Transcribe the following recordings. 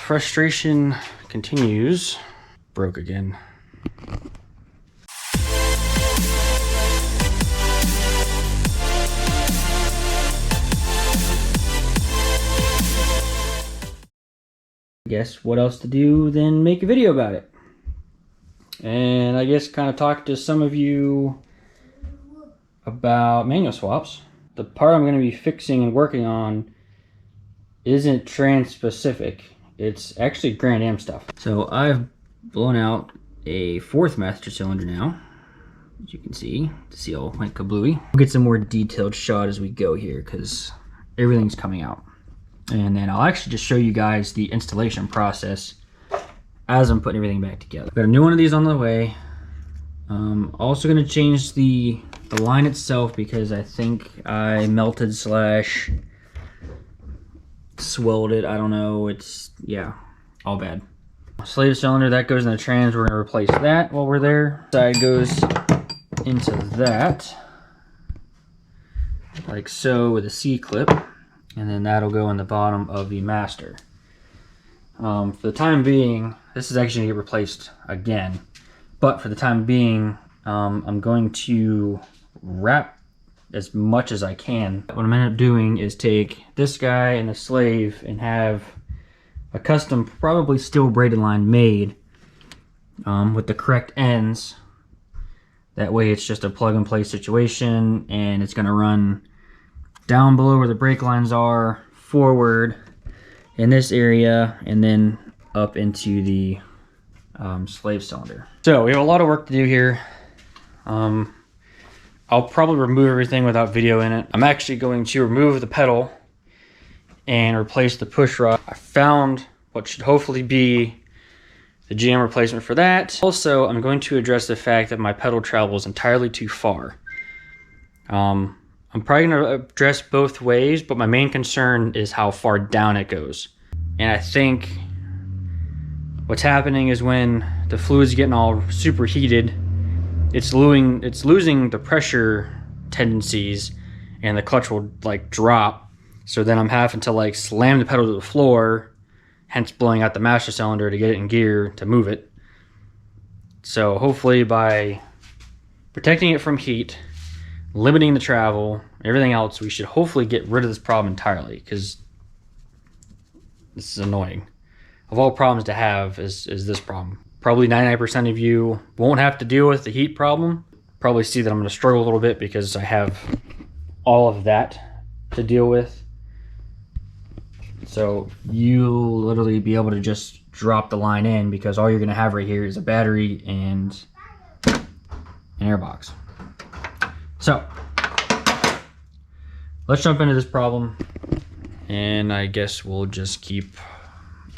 frustration continues. Broke again. I guess what else to do than make a video about it. And I guess kind of talk to some of you about manual swaps. The part I'm going to be fixing and working on isn't trans specific. It's actually Grand Am stuff. So I've blown out a 4th master cylinder now, as you can see. The seal went kablooey. We'll get some more detailed shot as we go here because everything's coming out. And then I'll actually just show you guys the installation process as I'm putting everything back together. Got a new one of these on the way. Also going to change the line itself because I think I melted slash swelled it. I don't know. It's, yeah, all bad. Slave cylinder, that goes in the trans. We're going to replace that while we're there. Side goes into that, like so, with a C-clip. And then that'll go in the bottom of the master. For the time being, this is actually going to get replaced again. But for the time being, I'm going to wrap as much as I can. What I'm going to end up doing is take this guy and the slave and have a custom, probably steel braided line made with the correct ends. That way it's just a plug and play situation, and it's going to run down below where the brake lines are, forward in this area, and then up into the slave cylinder. So we have a lot of work to do here. I'll probably remove everything without video in it. I'm actually going to remove the pedal and replace the push rod. I found what should hopefully be the GM replacement for that. Also, I'm going to address the fact that my pedal travels entirely too far. I'm probably going to address both ways, but my main concern is how far down it goes. And I think what's happening is when the fluid's getting all superheated, it's losing the pressure tendencies, and the clutch will like drop. So then I'm having to like slam the pedal to the floor, hence blowing out the master cylinder to get it in gear to move it. So hopefully by protecting it from heat, limiting the travel, everything else, we should hopefully get rid of this problem entirely, because this is annoying. Of all problems to have is this problem. Probably 99% of you won't have to deal with the heat problem. Probably see that I'm going to struggle a little bit because I have all of that to deal with. So you'll literally be able to just drop the line in, because all you're going to have right here is a battery and an airbox. So let's jump into this problem, and I guess we'll just keep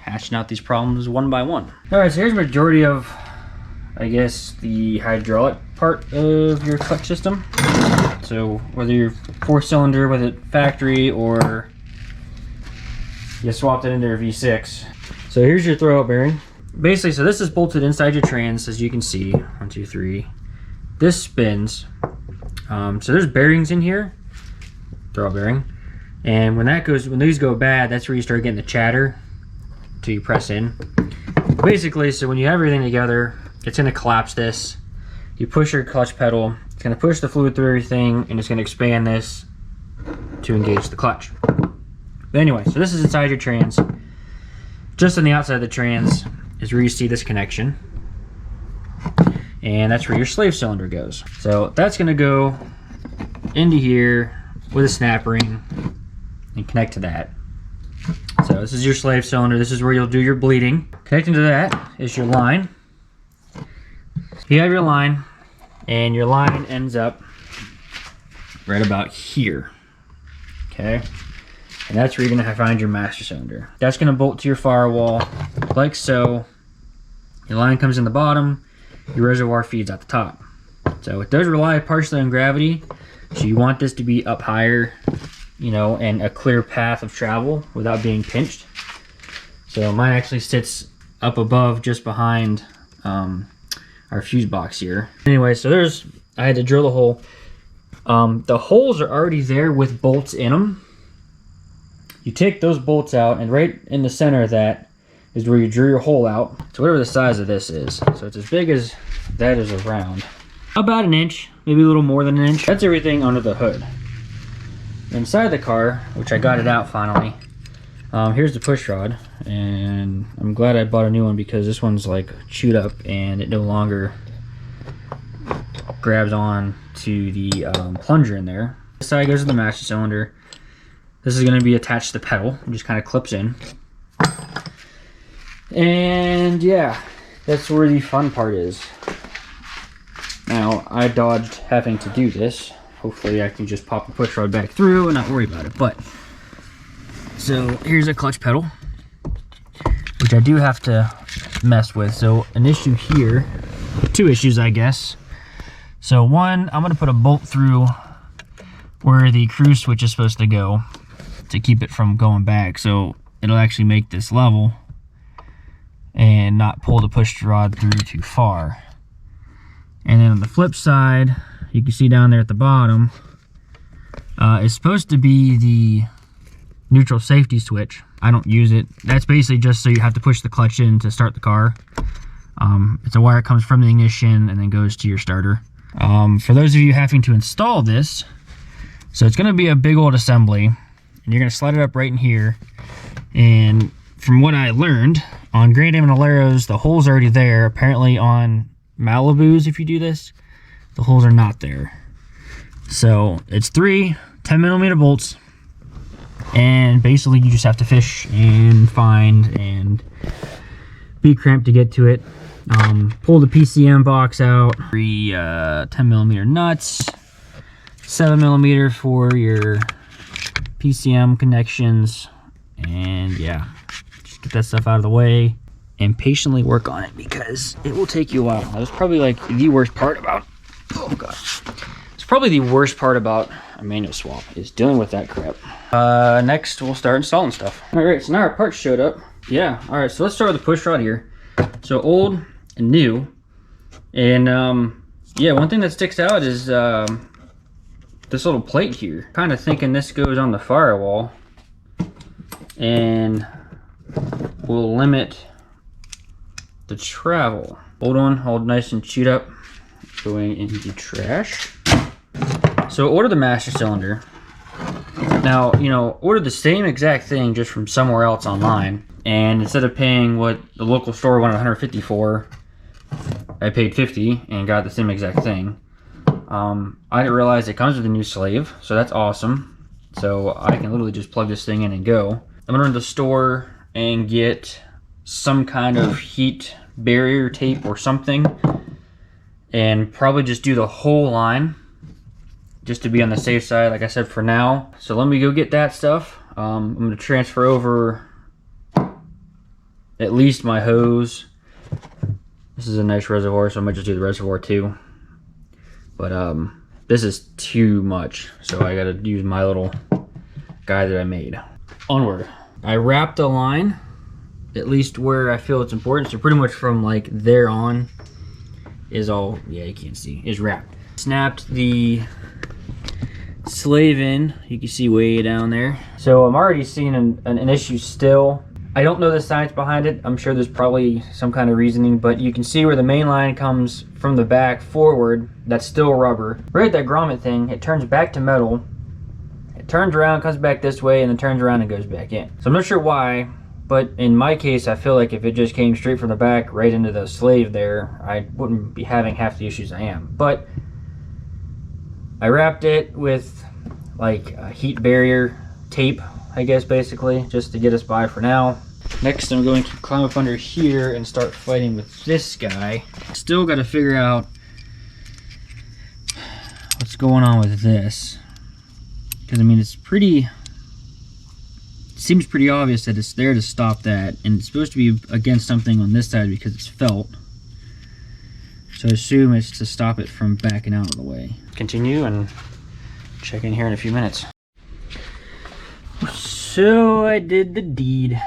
hashing out these problems one by one. All right, so here's the majority of, I guess, the hydraulic part of your clutch system. So whether you're 4-cylinder with it factory or you swapped it into your V6. So here's your throwout bearing. Basically, so this is bolted inside your trans, as you can see. 1, 2, 3. This spins. So there's bearings in here, throwout bearing, and when these go bad, that's where you start getting the chatter till you press in. Basically, so when you have everything together, it's going to collapse this. You push your clutch pedal, it's going to push the fluid through everything, and it's going to expand this to engage the clutch. But anyway, so this is inside your trans. Just on the outside of the trans is where you see this connection, and that's where your slave cylinder goes. So that's going to go into here with a snap ring and connect to that. So this is your slave cylinder. This is where you'll do your bleeding. Connecting to that is your line. You have your line, and your line ends up right about here. Okay, and that's where you're going to find your master cylinder. That's going to bolt to your firewall like so. Your line comes in the bottom. Your reservoir feeds at the top. So it does rely partially on gravity, so you want this to be up higher, you know, and a clear path of travel without being pinched. So mine actually sits up above, just behind our fuse box here. Anyway, so I had to drill the hole. The holes are already there with bolts in them. You take those bolts out, and right in the center of that is where you drew your hole out. So whatever the size of this is. So it's as big as that is around. About an inch, maybe a little more than an inch. That's everything under the hood. Inside the car, which I got it out finally, here's the push rod, and I'm glad I bought a new one because this one's like chewed up and it no longer grabs on to the plunger in there. This side goes to the master cylinder. This is going to be attached to the pedal. It just kind of clips in. And yeah, that's where the fun part is. Now, I dodged having to do this. Hopefully I can just pop the push rod back through and not worry about it. But, so here's a clutch pedal, which I do have to mess with. So an issue here, two issues I guess. So one, I'm gonna put a bolt through where the cruise switch is supposed to go to keep it from going back. So it'll actually make this level and not pull the push rod through too far. And then on the flip side, you can see down there at the bottom, it's supposed to be the neutral safety switch. I don't use it. That's basically just so you have to push the clutch in to start the car. It's a wire that comes from the ignition and then goes to your starter. For those of you having to install this, so it's gonna be a big old assembly, and you're gonna slide it up right in here. And from what I learned, on Grand Am and Aleros, the hole's already there. Apparently on Malibus, if you do this, the holes are not there. So it's 3 10mm bolts, and basically you just have to fish and find and be cramped to get to it. Pull the PCM box out, 3 10mm nuts, 7mm for your PCM connections, and yeah, just get that stuff out of the way and patiently work on it because it will take you a while. That's probably like the worst part about, oh god, it's probably the worst part about a manual swap is dealing with that crap. Next we'll start installing stuff. All right, so now our parts showed up. Yeah, all right, so let's start with the push rod here. So old and new, and yeah, one thing that sticks out is this little plate here. Kind of thinking this goes on the firewall and will limit the travel. Hold on, hold nice and chewed up. Going into the trash. So order the master cylinder. Now, you know, order the same exact thing just from somewhere else online, and instead of paying what the local store wanted 150 for, I paid 50 and got the same exact thing. I didn't realize it comes with a new slave, so that's awesome. So I can literally just plug this thing in and go. I'm gonna run to the store and get some kind of heat barrier tape or something, and probably just do the whole line just to be on the safe side, like I said, for now. So let me go get that stuff. I'm gonna transfer over at least my hose. This is a nice reservoir, so I might just do the reservoir too. But this is too much, so I gotta use my little guy that I made. Onward. I wrapped the line, at least where I feel it's important. So pretty much from like there on is all, yeah, you can't see, is wrapped. Snapped the slave in, you can see way down there. So I'm already seeing an issue still. I don't know the science behind it. I'm sure there's probably some kind of reasoning, but you can see where the main line comes from the back forward, that's still rubber. Right at that grommet thing, it turns back to metal. It turns around, comes back this way, and then turns around and goes back in. So I'm not sure why, but in my case, I feel like if it just came straight from the back right into the slave there, I wouldn't be having half the issues I am. But I wrapped it with like a heat barrier tape, I guess, basically, just to get us by for now. Next, I'm going to climb up under here and start fighting with this guy. Still got to figure out what's going on with this. Because, I mean, it's pretty... seems pretty obvious that it's there to stop that, and it's supposed to be against something on this side because it's felt. So I assume it's to stop it from backing out of the way. Continue and check in here in a few minutes. So I did the deed,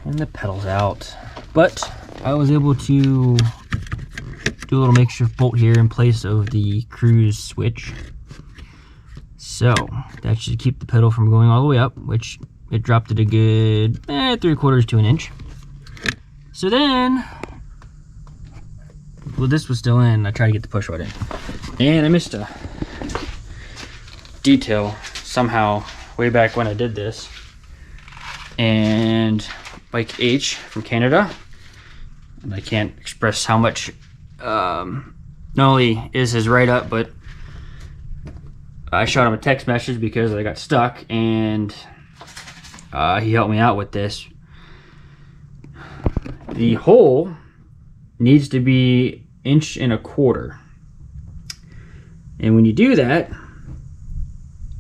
and the pedal's out, but I was able to do a little makeshift bolt here in place of the cruise switch. So that should keep the pedal from going all the way up, which it dropped it a good 3/4 to an inch. So then, well, this was still in. I tried to get the push rod in, and I missed a detail somehow way back when I did this. And Mike H from Canada, and I can't express how much not only is his write-up, but I shot him a text message because I got stuck, and he helped me out with this. The hole needs to be 1.25 inches, and when you do that,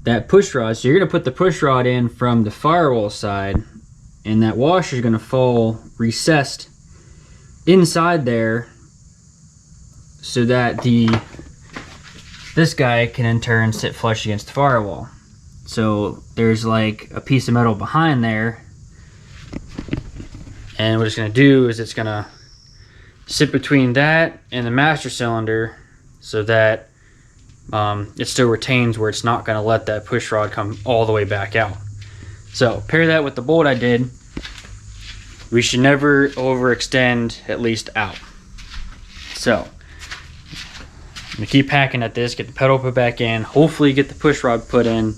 that push rod, so you're going to put the push rod in from the firewall side, and that washer is going to fall recessed inside there, so that this guy can in turn sit flush against the firewall. So there's like a piece of metal behind there, and what it's going to do is it's going to sit between that and the master cylinder, so that it still retains where it's not going to let that push rod come all the way back out. So pair that with the bolt I did. We should never overextend, at least out. So I'm gonna keep hacking at this, get the pedal put back in, hopefully get the push rod put in,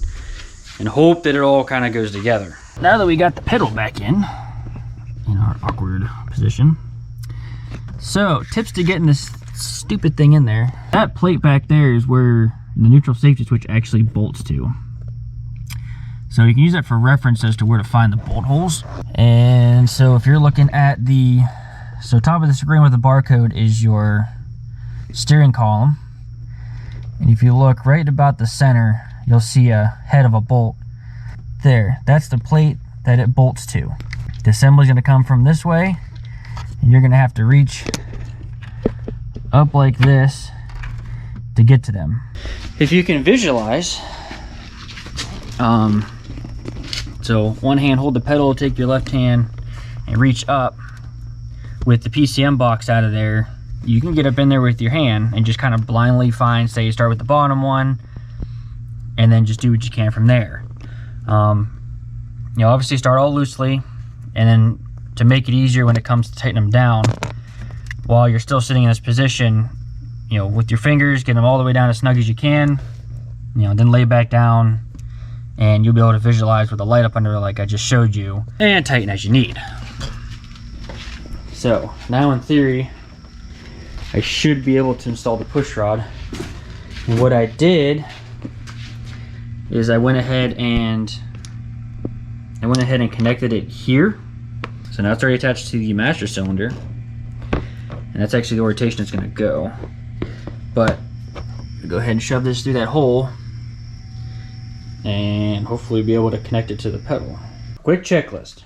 and hope that it all kind of goes together. Now that we got the pedal back in our awkward position, so tips to getting this stupid thing in there. That plate back there is where the neutral safety switch actually bolts to. So you can use that for reference as to where to find the bolt holes. And so if you're looking at so top of the screen with the barcode is your steering column. And if you look right about the center, you'll see a head of a bolt there. That's the plate that it bolts to. The assembly is going to come from this way, and you're going to have to reach up like this to get to them. If you can visualize, so one hand hold the pedal, take your left hand and reach up with the PCM box out of there. You can get up in there with your hand and just kind of blindly find, say you start with the bottom one, and then just do what you can from there. Obviously start all loosely, and then to make it easier when it comes to tightening them down, while you're still sitting in this position, with your fingers, get them all the way down as snug as you can, then lay back down, and you'll be able to visualize with the light up under like I just showed you, and tighten as you need. So now in theory, I should be able to install the push rod. And what I did is I went ahead and connected it here. So now it's already attached to the master cylinder, and that's actually the orientation it's going to go. But I'll go ahead and shove this through that hole, and hopefully be able to connect it to the pedal. Quick checklist: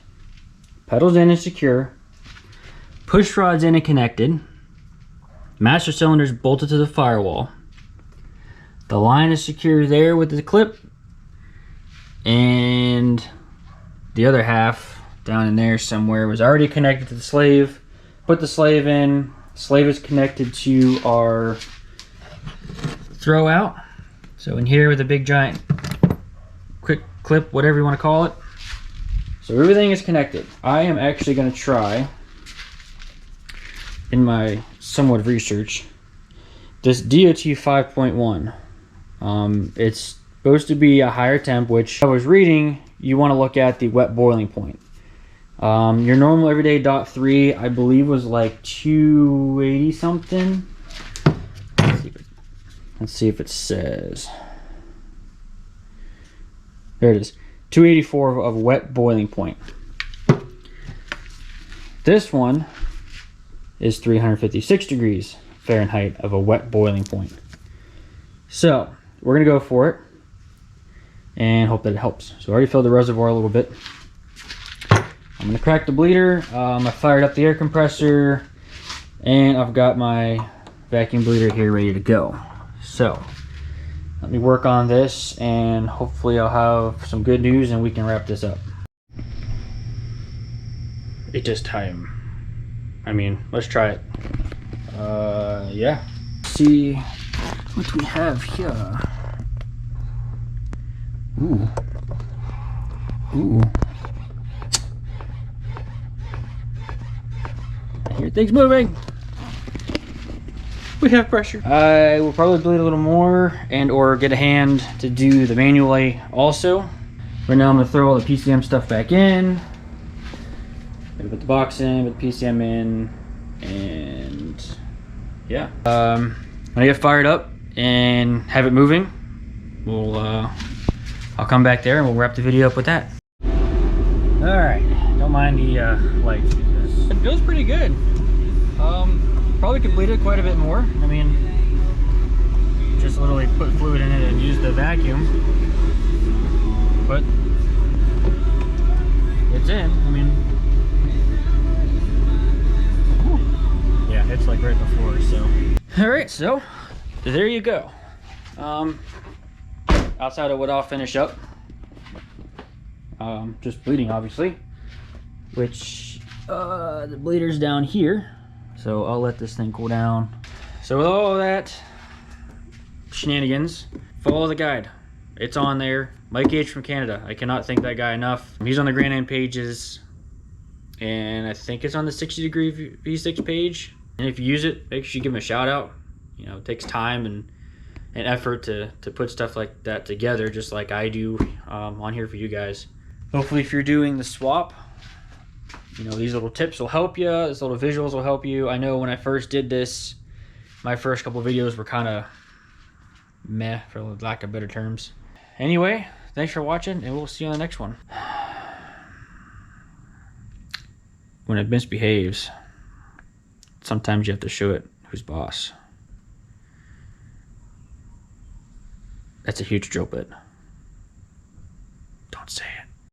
pedal's in and secure, push rod's in and connected, master cylinder's bolted to the firewall, the line is secure there with the clip, and the other half down in there somewhere was already connected to the slave. Put the slave in. Slave is connected to our throw out. So in here with a big giant quick clip, whatever you want to call it. So everything is connected. I am actually going to try, in my somewhat research, this DOT 5.1. It's supposed to be a higher temp, which I was reading, you want to look at the wet boiling point. Your normal everyday .3, I believe, was like 280 something. Let's see if it says. There it is. 284 of wet boiling point. This one is 356 degrees Fahrenheit of a wet boiling point. So we're gonna go for it and hope that it helps. So I already filled the reservoir a little bit. I'm gonna crack the bleeder. I fired up the air compressor, and I've got my vacuum bleeder here ready to go. So let me work on this, and hopefully I'll have some good news and we can wrap this up. It just time. I mean, let's try it. Yeah. See what we have here. Ooh. Everything's moving. We have pressure. I will probably bleed a little more and or get a hand to do the manually also. Right now I'm gonna throw all the PCM stuff back in. Gonna put the box in, put the PCM in, and yeah. When I get fired up and have it moving, I'll come back there and we'll wrap the video up with that. All right, don't mind the lights because it feels pretty good. Probably could bleed it quite a bit more. I mean, just literally put fluid in it and use the vacuum. But it's in. I mean, whew. Yeah, it's like right before. So, all right, so there you go. Outside of what I'll finish up, just bleeding obviously, which the bleeder's down here. So I'll let this thing cool down. So with all of that shenanigans, follow the guide. It's on there. Mike H from Canada. I cannot thank that guy enough. He's on the Grand End pages, and I think it's on the 60 degree V6 page. And if you use it, make sure you give him a shout out. You know, it takes time and effort to put stuff like that together, just like I do on here for you guys. Hopefully if you're doing the swap, you know, these little tips will help you. These little visuals will help you. I know when I first did this, my first couple videos were kind of meh, for lack of better terms. Anyway, thanks for watching, and we'll see you on the next one. When it misbehaves, sometimes you have to show it who's boss. That's a huge drill bit. Don't say it.